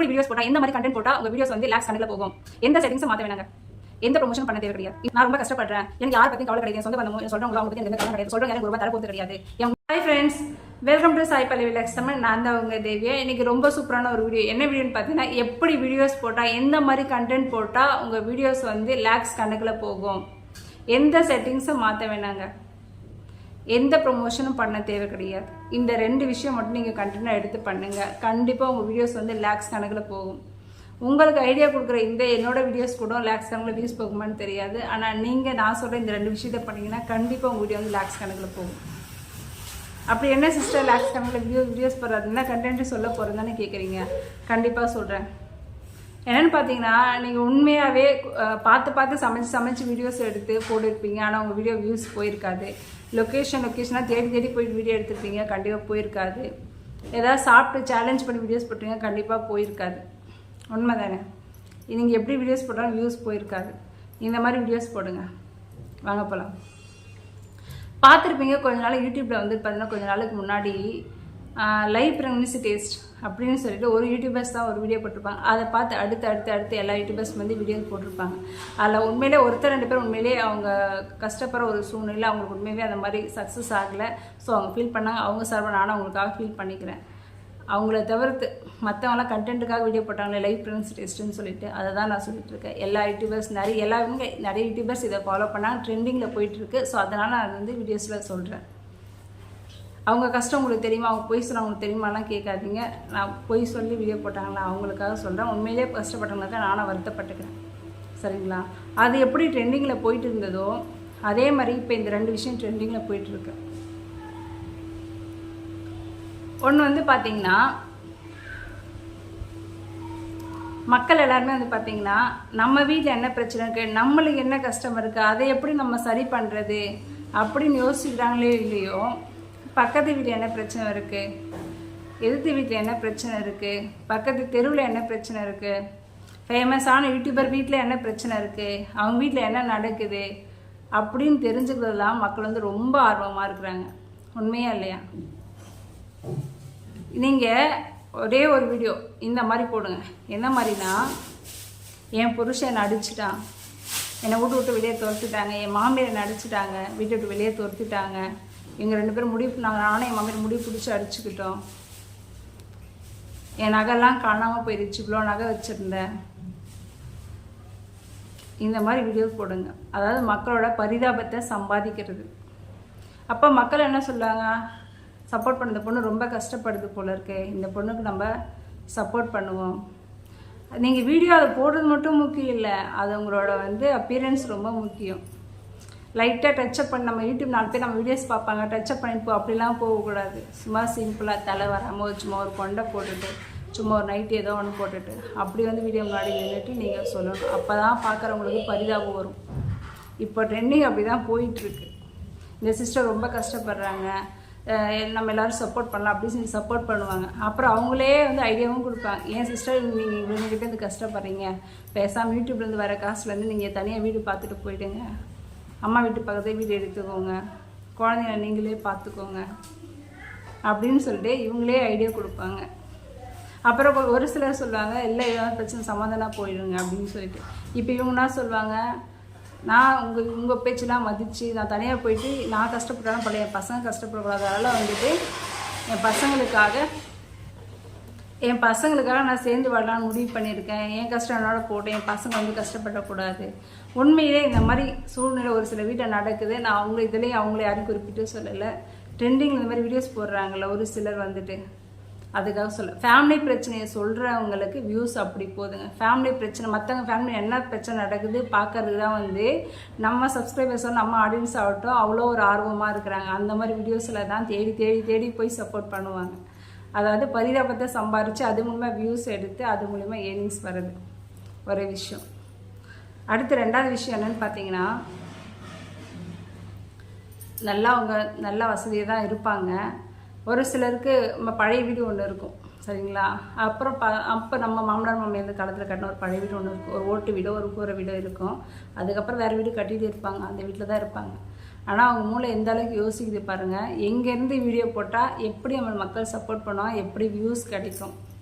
எப்படி வீடியோஸ் போட்டா எந்த மாதிரி கண்டென்ட் போட்டா உங்க வீடியோஸ் வந்து லாக்ஸ் கணக்குல போகும், எந்த செட்டிங்ஸும் மாற்ற வேணாங்க, எந்த ப்ரொமோஷன் பண்ண தேவை கிடையாது. நான் ரொம்ப கஷ்டப்படுறேன், எனக்கு யாரை பத்தியும் கவலை கிடையாது, சொந்த பந்தம் சொல்றவங்க அவங்க பத்தி எந்த கவலை கிடையாது, சொல்றவங்க எனக்கு ரூபாய் தர போகிறது கிடையாது. Hi friends, welcome to Sai Pallavi relax Tamil. நான் தான் உங்க தேவியா. இன்னைக்கு ரொம்ப சூப்பரான ஒரு வீடியோ. என்ன வீடியோன்னு பார்த்தீங்கன்னா, எப்படி வீடியோஸ் போட்டா எந்த மாதிரி கண்டென்ட் போட்டா உங்க வீடியோஸ் வந்து லாக்ஸ் கணக்குல போகும், எந்த செட்டிங்ஸும் மாற்ற வேணாங்க, எந்த ப்ரொமோஷனும் பண்ண தேவை கிடையாது. இந்த ரெண்டு விஷயம் மட்டும் நீங்கள் கண்டினியூ எடுத்து பண்ணுங்க, கண்டிப்பாக உங்கள் வீடியோஸ் வந்து லேக்ஸ் கணக்கில் போகும். உங்களுக்கு ஐடியா கொடுக்குற இந்த என்னோட வீடியோஸ் கூட லேக்ஸ் கணக்கில் வியூஸ் போகுமான்னு தெரியாது. ஆனால் நீங்கள் நான் சொல்கிற இந்த ரெண்டு விஷயத்த பண்ணிங்கன்னா கண்டிப்பாக உங்கள் வீடியோ வந்து லேக்ஸ் கணக்கில் போகும். அப்படி என்ன சிஸ்டர் லேக்ஸ் கணக்கில் வீடியோஸ் போடுறதுன்னா கண்டென்ட்டு சொல்ல போகிறதுன்னு கேட்குறீங்க. கண்டிப்பாக சொல்கிறேன். என்னென்னு பார்த்தீங்கன்னா, நீங்கள் உண்மையாகவே பார்த்து சமைச்சு வீடியோஸ் எடுத்து போட்டுருப்பீங்க. ஆனால் உங்கள் வீடியோ வியூஸ் போயிருக்காது. லொக்கேஷனாக தேடி போயிட்டு வீடியோ எடுத்துருப்பீங்க, கண்டிப்பாக போயிருக்காது. ஏதாவது சாப்பிட்டு சேலஞ்ச் பண்ணி வீடியோஸ் போட்டீங்க, கண்டிப்பாக போயிருக்காது. உண்மை தானே? நீங்கள் எப்படி வீடியோஸ் போட்டாலும் வியூஸ் போயிருக்காது. இந்த மாதிரி வீடியோஸ் போடுங்க. வாங்க போகலாம். பார்த்துருப்பீங்க கொஞ்ச நாள் யூடியூப்பில் வந்து பார்த்தீங்கன்னா, கொஞ்ச நாளுக்கு முன்னாடி லைவ் ப்ரெக்னன்சி டேஸ்ட் அப்படின்னு சொல்லிட்டு ஒரு யூடியூபர்ஸ் தான் ஒரு வீடியோ போட்டிருப்பாங்க. அதை பார்த்து அடுத்து எல்லா யூடியூபர்ஸ் வந்து வீடியோ போட்டிருப்பாங்க. அதில் உண்மையிலே ஒருத்தர் ரெண்டு பேர் உண்மையிலே அவங்க கஷ்டப்படுற ஒரு சூழ்நிலை, அவங்களுக்கு உண்மையிலே அந்த மாதிரி சக்ஸஸ் ஆகலை. ஸோ அவங்க ஃபீல் பண்ணாங்க. அவங்க சார்பாக நானும் அவங்களுக்காக ஃபீல் பண்ணிக்கிறேன். அவங்கள தவிர்த்து மற்றவங்களாம் கண்டென்ட்டுக்காக வீடியோ போட்டாங்களே லைவ் ப்ரெக்னன்சி டெஸ்ட்டுன்னு சொல்லிட்டு, அதை தான் நான் சொல்லிட்டு இருக்கேன். எல்லா யூடியூபர்ஸ் நிறைய யூடியூபர்ஸ் இதை ஃபாலோ பண்ணாங்க, ட்ரெண்டிங்கில் போயிட்டுருக்கு. ஸோ அதனால் நான் வந்து வீடியோஸில் சொல்கிறேன். அவங்க கஷ்டம் உங்களுக்கு தெரியுமா, அவங்க பொய் சொன்னால் அவங்களுக்கு தெரியுமாலாம் கேட்காதீங்க. நான் பொய் சொல்லி வீடியோ போட்டாங்களா அவங்களுக்காக சொல்கிறேன். உண்மையிலே கஷ்டப்பட்டவங்களுக்கு நானும் வருத்தப்பட்டுக்கிறேன். சரிங்களா? அது எப்படி ட்ரெண்டிங்கில் போயிட்டு இருந்ததோ அதே மாதிரி இப்போ இந்த ரெண்டு விஷயம் ட்ரெண்டிங்கில் போயிட்டுருக்கு. ஒன்று வந்து பார்த்திங்கன்னா, மக்கள் எல்லாருமே வந்து பார்த்திங்கன்னா, நம்ம வீட்டில் என்ன பிரச்சனை இருக்குது, நம்மளுக்கு என்ன கஷ்டம் இருக்குது, அதை எப்படி நம்ம சரி பண்ணுறது அப்படின்னு யோசிக்கிறாங்களே இல்லையோ, பக்கத்து வீட்டில் என்ன பிரச்சனை இருக்குது, எதிர்த்து வீட்டில் என்ன பிரச்சனை இருக்குது, பக்கத்து தெருவில் என்ன பிரச்சனை இருக்குது, ஃபேமஸான யூடியூபர் வீட்டில் என்ன பிரச்சனை இருக்குது, அவங்க வீட்டில் என்ன நடக்குது அப்படின்னு தெரிஞ்சுக்கிறதுலாம் மக்கள் வந்து ரொம்ப ஆர்வமாக இருக்கிறாங்க. உண்மையா இல்லையா? நீங்கள் ஒரே ஒரு வீடியோ இந்த மாதிரி போடுங்க. என்ன மாதிரினா, என் புருஷன் என்னை அடிச்சிட்டான், என்னை விட்டு வெளியே துரத்துட்டாங்க, என் மாமியார் என்னை அடிச்சிட்டாங்க, வீட்டை விட்டு வெளியே துரத்துட்டாங்க, எங்கள் ரெண்டு பேரும் நானும் என் மாமியார் முடிவு பிடிச்சி அடிச்சுக்கிட்டோம், என் நகைலாம் காணாமல் போயிடுச்சு, இவ்வளோ நகை வச்சுருந்தேன், இந்த மாதிரி வீடியோ போடுங்க. அதாவது மக்களோட பரிதாபத்தை சம்பாதிக்கிறது. அப்போ மக்கள் என்ன சொல்லுவாங்க, சப்போர்ட் பண்ண இந்த பொண்ணு ரொம்ப கஷ்டப்படுது போல இருக்கு, இந்த பொண்ணுக்கு நம்ம சப்போர்ட் பண்ணுவோம். நீங்கள் வீடியோ அதை போடுறது மட்டும் முக்கியம் இல்லை, அது உங்களோட வந்து அப்பியரன்ஸ் ரொம்ப முக்கியம். லைட்டாக டச்சப் பண்ணி நம்ம யூடியூப் 4 பேர் நம்ம வீடியோஸ் பார்ப்பாங்க, டச்சப் பண்ணிட்டு போ அப்படிலாம் போகக்கூடாது. சும்மா சிம்பிளாக தலை வராமல் சும்மா ஒரு கொண்டை போட்டுட்டு சும்மா ஒரு நைட்டு ஏதோ ஒன்று போட்டுட்டு அப்படி வந்து வீடியோ முன்னாடி நின்றுட்டு நீங்கள் சொல்லணும். அப்போ தான் பார்க்குறவங்களுக்கு பரிதாபம் வரும். இப்போ ட்ரெண்டிங் அப்படி தான் போயிட்டுருக்கு. இந்த சிஸ்டர் ரொம்ப கஷ்டப்படுறாங்க, நம்ம எல்லோரும் சப்போர்ட் பண்ணலாம் அப்படின்னு சொல்லி சப்போர்ட் பண்ணுவாங்க. அப்புறம் அவங்களே வந்து ஐடியாவும் கொடுப்பாங்க. ஏன் சிஸ்டர் நீங்கள் இவங்ககிட்ட இருந்து கஷ்டப்படுறீங்க, பேசாமல் யூடியூப்லேருந்து வர காசுலேருந்து நீங்கள் தனியாக வீடு பார்த்துட்டு போயிடுங்க, அம்மா வீட்டு பக்கத்தில் வீடு எடுத்துக்கோங்க, குழந்தைங்கள நீங்களே பார்த்துக்கோங்க அப்படின்னு சொல்லிட்டு இவங்களே ஐடியா கொடுப்பாங்க. அப்புறம் ஒரு சிலர் சொல்லுவாங்க, இல்லை ஏதாவது பிரச்சனை சமாதானம் போயிடுங்க அப்படின்னு சொல்லிட்டு. இப்போ இவங்கன்னா சொல்லுவாங்க, நான் உங்கள் பேச்செலாம் மதித்து நான் தனியாக போயிட்டு நான் கஷ்டப்பட்டாலும் பழைய என் பசங்க கஷ்டப்படக்கூடாது, அதனால் வந்துட்டு என் பசங்களுக்காக நான் சேர்ந்து வாழலான்னு முடிவு பண்ணியிருக்கேன், என் கஷ்டம் என்னோட போட்டு என் பசங்க வந்து கஷ்டப்படக்கூடாது. உண்மையிலே இந்த மாதிரி சூழ்நிலை ஒரு சில வீட்டில் நடக்குது. நான் அவங்களே யாரும் குறிப்பிட்டு சொல்லலை. ட்ரெண்டிங் இந்த மாதிரி வீடியோஸ் போடுறாங்கல்ல ஒரு சிலர் வந்துட்டு, அதுக்காக சொல்ல. ஃபேமிலி பிரச்சனையை சொல்கிறவங்களுக்கு வியூஸ் அப்படி போதுங்க. ஃபேமிலி பிரச்சனை, மற்றவங்க ஃபேமிலி என்ன பிரச்சனை நடக்குது பார்க்கறது தான் வந்து நம்ம சப்ஸ்கிரைபர்ஸோ நம்ம ஆடியன்ஸ் ஆகட்டும் அவ்வளோ ஒரு ஆர்வமாக இருக்கிறாங்க. அந்த மாதிரி வீடியோஸில் தான் தேடி போய் சப்போர்ட் பண்ணுவாங்க. அதாவது பரிதாபத்தை சம்பாரித்து அது மூலமாக வியூஸ் எடுத்து அது மூலிமா ஏர்னிங்ஸ் வருது ஒரு விஷயம். அடுத்து ரெண்டாவது விஷயம் என்னென்னு பார்த்தீங்கன்னா, அவங்க நல்லா வசதியாக தான் இருப்பாங்க. ஒரு சிலருக்கு நம்ம பழைய வீடு ஒன்று இருக்கும், சரிங்களா? அப்புறம் அப்போ நம்ம மாமனார் மாமியார் காலத்தில் கட்டின ஒரு பழைய வீடு ஒன்று இருக்கும், ஒரு ஓட்டு வீடோ ஒரு கூரை வீடோ இருக்கும். அதுக்கப்புறம் வேறு வீடு கட்டிகிட்டு இருப்பாங்க, அந்த வீட்டில் தான் இருப்பாங்க. ஆனால் அவங்க மூளை எந்த அளவுக்கு யோசிக்குது பாருங்கள். எங்கேருந்து வீடியோ போட்டால் எப்படி நம்ம மக்கள் சப்போர்ட் பண்ணுவாங்க, எப்படி வியூஸ் கிடைக்கும்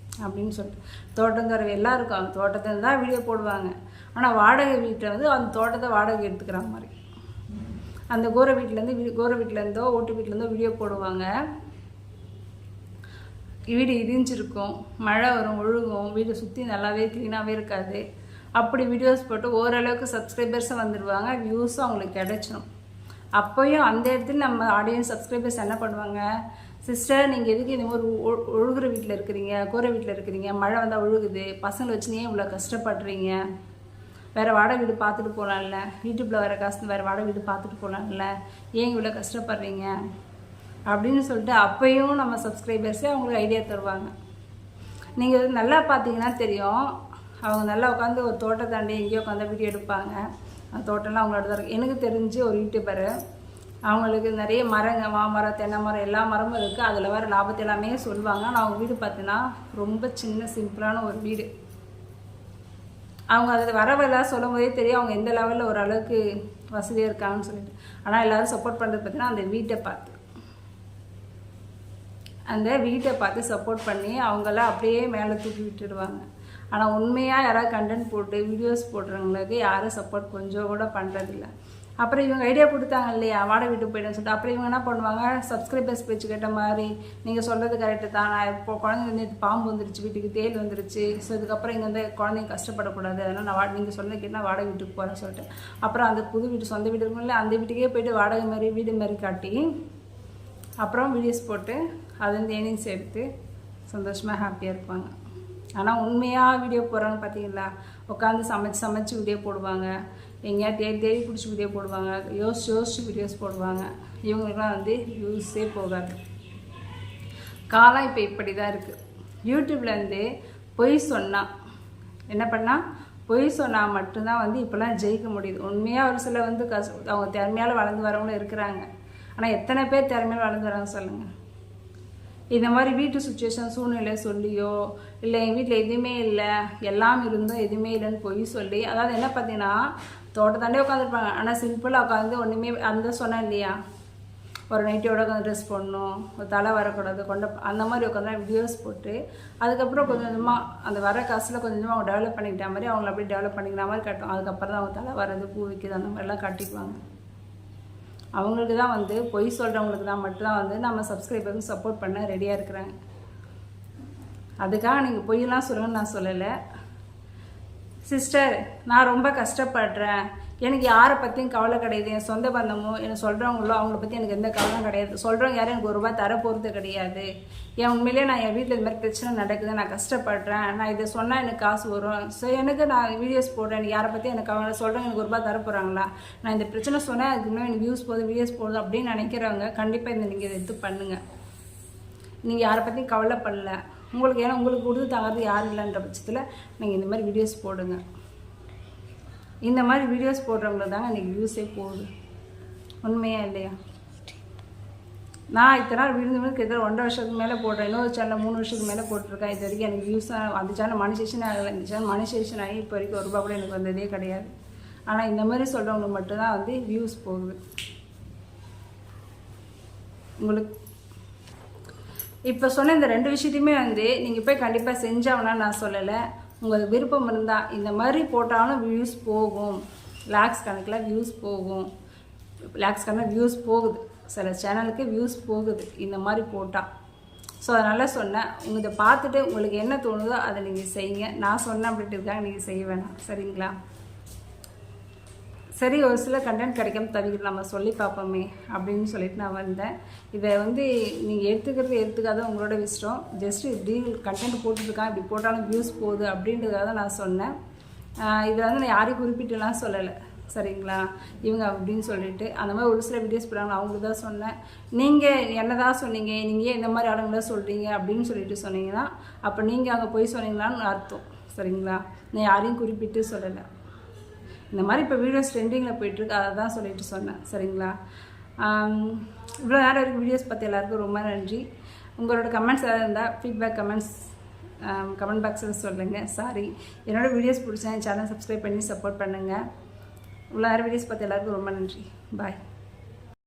அப்படின்னு சொல்லிட்டு. தோட்டங்காரங்க எல்லாருக்கும் அவங்க தோட்டத்தில் தான் வீடியோ போடுவாங்க. ஆனால் வாடகை வீட்டில் வந்து அந்த தோட்டத்தை வாடகை எடுத்துக்கிற மாதிரி அந்த கோர வீட்டிலேருந்தோ ஓட்டு வீட்டிலேருந்தோ வீடியோ போடுவாங்க. வீடு இடிஞ்சிருக்கும், மழை வரும், ஒழுகும், வீடு சுற்றி நல்லாவே க்ளீனாகவே இருக்காது. அப்படி வீடியோஸ் போட்டு ஓரளவுக்கு சப்ஸ்கிரைபர்ஸும் வந்துடுவாங்க, வியூஸும் அவங்களுக்கு கிடைச்சிடும். அப்போயும் அந்த இடத்துல நம்ம ஆடியன்ஸ் சப்ஸ்கிரைபர்ஸ் என்ன பண்ணுவாங்க, சிஸ்டர் நீங்கள் எதுக்கு இந்த மாதிரி ஒழுகுற வீட்டில் இருக்கிறீங்க, கூரை வீட்டில் இருக்கிறீங்க, மழை வந்தால் ஒழுகுது, பசங்களை வச்சு ஏன் இவ்வளோ கஷ்டப்படுறீங்க, வேறு வாடகை வீடு பார்த்துட்டு போகலாம்ல, யூடியூப்பில் வர காசு வேறு வாடகை வீடு பார்த்துட்டு போகலாம்ல, ஏன் இவ்வளோ கஷ்டப்படுறீங்க அப்படின்னு சொல்லிட்டு அப்போயும் நம்ம சப்ஸ்கிரைபர்ஸே அவங்களுக்கு ஐடியா தருவாங்க. நீங்கள் நல்லா பார்த்தீங்கன்னா தெரியும், அவங்க நல்லா உட்காந்து ஒரு தோட்டத்தாண்டி எங்கேயோ உட்காந்து வீடியோ எடுப்பாங்க. அந்த தோட்டம்லாம் அவங்களோட தான் இருக்குது. எனக்கு தெரிஞ்சு ஒரு யூடியூபரு, அவங்களுக்கு நிறைய மரங்க, மாமரம், தென்னை மரம், எல்லா மரமும் இருக்குது. அதில் வர லாபத்தை எல்லாமே சொல்லுவாங்க. ஆனால் அவங்க வீடு பார்த்தீங்கன்னா ரொம்ப சின்ன சிம்பிளான ஒரு வீடு. அவங்க அதில் வரவெல்லாம் சொல்லும் போதே தெரியும் அவங்க எந்த லெவலில் ஓரளவுக்கு வசதியாக இருக்காங்கன்னு சொல்லிட்டு. ஆனால் எல்லோரும் சப்போர்ட் பண்ணுறது பார்த்தீங்கன்னா அந்த வீட்டை பார்த்து சப்போர்ட் பண்ணி அவங்களாம் அப்படியே மேலே தூக்கி விட்டுடுவாங்க. ஆனால் உண்மையாக யாராவது கண்டென்ட் போட்டு வீடியோஸ் போடுறவங்களுக்கு யாரும் சப்போர்ட் கொஞ்சம் கூட பண்ணுறதில்ல. அப்புறம் இவங்க ஐடியா கொடுத்தாங்க இல்லையா, வாடகை வீட்டுக்கு போய்டுன்னு சொல்லிட்டு, அப்புறம் இவங்க என்ன பண்ணுவாங்க, சப்ஸ்கிரைபர்ஸ் பேச்சு கேட்ட மாதிரி நீங்கள் சொல்கிறது கரெக்டு தான், நான் இப்போ குழந்தைங்க வந்து பாம்பு வந்துருச்சு, வீட்டுக்கு தேல் வந்துருச்சு, ஸோ இதுக்கப்புறம் இங்கே வந்து குழந்தைங்க கஷ்டப்படக்கூடாது, அதனால் நான் நீங்கள் சொன்னது கேட்டால் வாடகை வீட்டுக்கு போகிறேன்னு சொல்லிட்டு, அப்புறம் அந்த புது வீடு சொந்த வீடு இருக்கும்ல அந்த வீட்டுக்கே போய்ட்டு வாடகை மாதிரி வீடு மாதிரி காட்டி அப்புறம் வீடியோஸ் போட்டு அதுலேருந்து ஏர்னிங்ஸ் எடுத்து சந்தோஷமாக ஹாப்பியாக இருப்பாங்க. ஆனால் உண்மையாக வீடியோ போடுறாங்க பார்த்தீங்களா, உட்காந்து சமைச்சு வீடியோ போடுவாங்க, எங்கேயா தேடி பிடிச்சி வீடியோ போடுவாங்க, யோசிச்சு வீடியோஸ் போடுவாங்க. இவங்களுக்குலாம் வந்து யூஸே போகாது. காலம் இப்போ இப்படி தான் இருக்குது. யூடியூப்லேருந்து பொய் சொன்னால் என்ன பண்ணால், பொய் சொன்னால் மட்டும்தான் வந்து இப்போலாம் ஜெயிக்க முடியுது. உண்மையாக ஒரு சில வந்து அவங்க திறமையால் வளர்ந்து வரவங்களும் இருக்கிறாங்க. ஆனால் எத்தனை பேர் திறமையால் வளர்ந்து வராங்க சொல்லுங்கள். இந்த மாதிரி வீட்டு சுச்சுவேஷன் சூழ்நிலை சொல்லியோ, இல்லை எங்கள் வீட்டில் எதுவுமே இல்லை, எல்லாம் இருந்தும் எதுவுமே இல்லைன்னு பொய் சொல்லி, அதாவது என்ன பார்த்தீங்கன்னா தோட்டத்தாண்டே உட்காந்துருப்பாங்க, ஆனால் சிம்பிளாக உட்காந்து ஒன்றுமே அந்த சொன்னேன் இல்லையா, ஒரு நைட்டியோட உட்காந்து ட்ரெஸ் போடணும், ஒரு தலை வரக்கூடாது, அந்த மாதிரி உட்காந்து வீடியோஸ் போட்டு அதுக்கப்புறம் கொஞ்சம் கொஞ்சமாக அந்த வர காசில் கொஞ்சமாக அவங்க டெவலப் பண்ணிக்கிட்ட மாதிரி அவங்கள அப்படியே டெவலப் பண்ணிக்கிற மாதிரி காட்டும். அதுக்கப்புறம் தான் அவங்க தலை வர்றது, பூ வைக்கிறது, அந்த மாதிரிலாம் காட்டிக்குவாங்க. அவங்களுக்கு தான் வந்து பொய் சொல்கிறவங்களுக்கு தான் மட்டும்தான் வந்து நம்ம சப்ஸ்கிரைபருக்கு சப்போர்ட் பண்ண ரெடியாக இருக்கிறாங்க. அதுக்காக நீங்கள் பொய்யெல்லாம் சொல்லுங்கன்னு நான் சொல்லலை. சிஸ்டர் நான் ரொம்ப கஷ்டப்படுறேன், எனக்கு யாரை பற்றியும் கவலை கிடையாது, என் சொந்த பந்தமோ எனக்கு சொல்கிறவங்களோ அவங்கள பற்றி எனக்கு எந்த கவலையும் கிடையாது, சொல்கிறவங்க யாரும் எனக்கு ₹1 தர போகிறது கிடையாது, என் உண்மையிலே நான் என் வீட்டில் இந்த மாதிரி பிரச்சனை நடக்குது, நான் கஷ்டப்படுறேன், நான் இதை சொன்னால் எனக்கு காசு வரும், ஸோ எனக்கு நான் வீடியோஸ் போடுறேன், எனக்கு யாரை பற்றி எனக்கு கவலை, சொல்கிறவங்க எனக்கு ₹1 தர போகிறாங்களா, நான் இந்த பிரச்சனை சொன்னால் அதுக்கு இன்னும் எனக்கு வியூஸ் போகுது, வீடியோஸ் போகுது அப்படின்னு நினைக்கிறவங்க கண்டிப்பாக நீங்கள் இதை எடுத்து பண்ணுங்கள். நீங்கள் யாரை பற்றியும் கவலைப்படல, உங்களுக்கு ஏன்னா உங்களுக்கு கொடுத்து தங்கிறது யாரும் இல்லைன்ற பட்சத்தில் நீங்கள் இந்த மாதிரி வீடியோஸ் போடுங்க. இந்த மாதிரி வீடியோஸ் போடுறவங்களுக்கு தாங்க இன்றைக்கி வியூஸே போகுது. உண்மையாக இல்லையா? நான் இத்தனை நாள் விழுந்து கிட்டத்தட்ட 1.5 வருஷத்துக்கு மேலே போடுறேன், இன்னொரு சேனல் 3 வருஷத்துக்கு மேலே போட்டிருக்கேன். இது வரைக்கும் எனக்கு வியூஸ் அந்த சேனல் மானிட்டேஷன் ஆகலை, இந்த சேனல் மானிட்டேஷன் ஆகி இப்போ வரைக்கும் ₹1 கூட எனக்கு வந்ததே கிடையாது. ஆனால் இந்த மாதிரி சொல்கிறவங்களுக்கு மட்டும்தான் வந்து வியூஸ் போகுது. உங்களுக்கு இப்போ சொன்ன இந்த 2 விஷயத்தையுமே வந்து நீங்கள் போய் கண்டிப்பாக செஞ்சாங்கன்னா நான் சொல்லலை, உங்களுக்கு விருப்பம் இருந்தால் இந்த மாதிரி போட்டாலும் வியூஸ் போகும், லேக்ஸ் கணக்கில் வியூஸ் போகும், லேக்ஸ் கணக்கில் வியூஸ் போகுது, சில சேனலுக்கு வியூஸ் போகுது இந்த மாதிரி போட்டால். ஸோ அதனால் சொன்னேன், உங்கள் இதை பார்த்துட்டு உங்களுக்கு என்ன தோணுதோ அதை நீங்கள் செய்யுங்க. நான் சொன்னேன் அப்படின்ட்டு இருக்காங்க, நீங்கள் செய்ய வேணாம், சரிங்களா? சரி, ஒரு சில கண்டென்ட் கிடைக்காம தவிர நம்ம சொல்லி பார்ப்போமே அப்படின்னு சொல்லிட்டு நான் வந்தேன். இதை வந்து நீங்கள் எடுத்துக்காத உங்களோட இஷ்டம். ஜஸ்ட்டு இப்படி கண்டென்ட் போட்டுருக்கான், இப்படி போட்டாலும் வியூஸ் போகுது அப்படின்றதுக்காக தான் நான் சொன்னேன். இதை வந்து நான் யாரையும் குறிப்பிட்டுலாம் சொல்லலை, சரிங்களா? இவங்க அப்படின்னு சொல்லிட்டு அந்த மாதிரி ஒரு சில வீடியோஸ் போடுறாங்க, அவங்களுக்கு தான் சொன்னேன். நீங்கள் என்ன தான் சொன்னீங்க, நீங்கள் இந்த மாதிரி ஆளுங்களை சொல்கிறீங்க அப்படின்னு சொல்லிட்டு சொன்னீங்கன்னா அப்போ நீங்கள் அங்கே போய் சொன்னீங்களான்னு அர்த்தம், சரிங்களா? நான் யாரையும் குறிப்பிட்டு சொல்லலை. இந்த மாதிரி இப்போ வீடியோஸ் ட்ரெண்டிங்கில் போயிட்டுருக்கு, அதை தான் சொல்லிட்டு சொன்னேன், சரிங்களா? இவ்வளோ நேரம் வரைக்கும் வீடியோஸ் பார்த்து எல்லாருக்கும் ரொம்ப நன்றி. உங்களோட கமெண்ட்ஸ் ஏதாவது இருந்தால் ஃபீட்பேக் கமெண்ட் பாக்ஸில் சொல்லுங்கள். சாரி, என்னோடய வீடியோஸ் பிடிச்சா என் சேனல் சப்ஸ்கிரைப் பண்ணி சப்போர்ட் பண்ணுங்கள். இவ்வளோ நேரம் வீடியோஸ் பார்த்து எல்லாருக்கும் ரொம்ப நன்றி. பாய்.